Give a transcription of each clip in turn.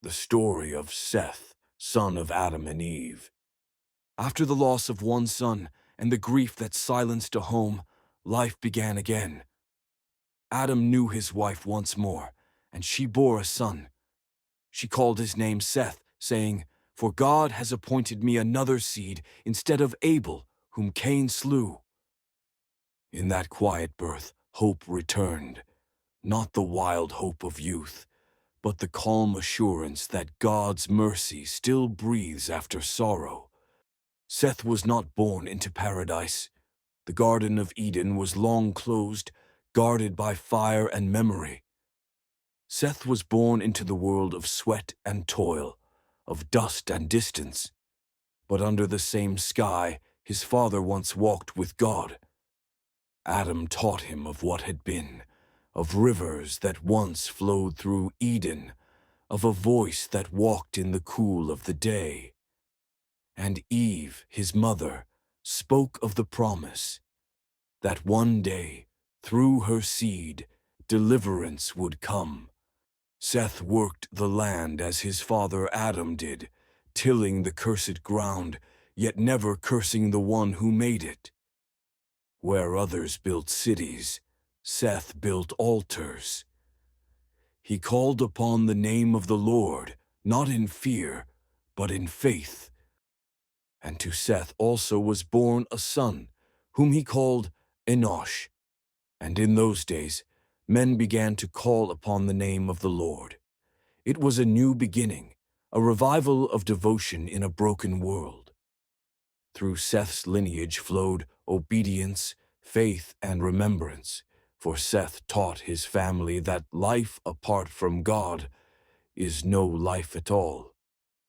The story of Seth, son of Adam and Eve. After the loss of one son and the grief that silenced a home, life began again. Adam knew his wife once more, and she bore a son. She called his name Seth, saying, "For God has appointed me another seed instead of Abel, whom Cain slew." In that quiet birth, hope returned, not the wild hope of youth, but the calm assurance that God's mercy still breathes after sorrow. Seth was not born into paradise. The Garden of Eden was long closed, guarded by fire and memory. Seth was born into the world of sweat and toil, of dust and distance. But under the same sky, his father once walked with God. Adam taught him of what had been, of rivers that once flowed through Eden, of a voice that walked in the cool of the day. And Eve, his mother, spoke of the promise that one day, through her seed, deliverance would come. Seth worked the land as his father Adam did, tilling the cursed ground, yet never cursing the one who made it. Where others built cities, Seth built altars. He called upon the name of the Lord, not in fear, but in faith. And to Seth also was born a son, whom he called Enosh. And in those days, men began to call upon the name of the Lord. It was a new beginning, a revival of devotion in a broken world. Through Seth's lineage flowed obedience, faith, and remembrance, for Seth taught his family that life apart from God is no life at all.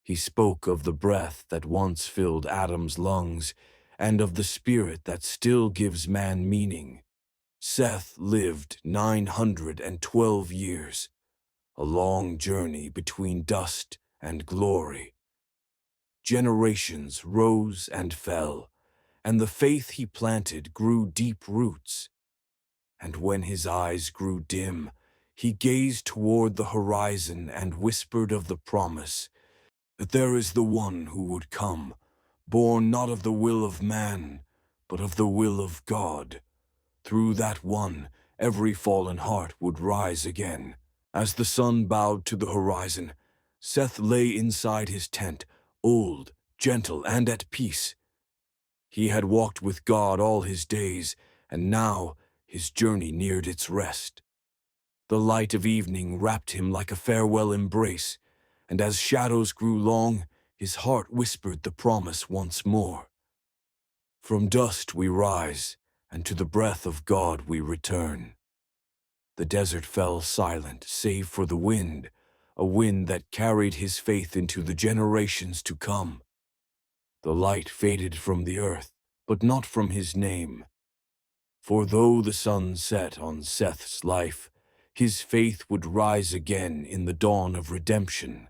He spoke of the breath that once filled Adam's lungs and of the spirit that still gives man meaning. Seth lived 912 years, a long journey between dust and glory. Generations rose and fell, and the faith he planted grew deep roots. And when his eyes grew dim, he gazed toward the horizon and whispered of the promise that there is the one who would come, born not of the will of man, but of the will of God. Through that one, every fallen heart would rise again. As the sun bowed to the horizon, Seth lay inside his tent, old, gentle, and at peace. He had walked with God all his days, and now his journey neared its rest. The light of evening wrapped him like a farewell embrace, and as shadows grew long, his heart whispered the promise once more. From dust we rise, and to the breath of God we return. The desert fell silent, save for the wind, a wind that carried his faith into the generations to come. The light faded from the earth, but not from his name. For though the sun set on Seth's life, his faith would rise again in the dawn of redemption.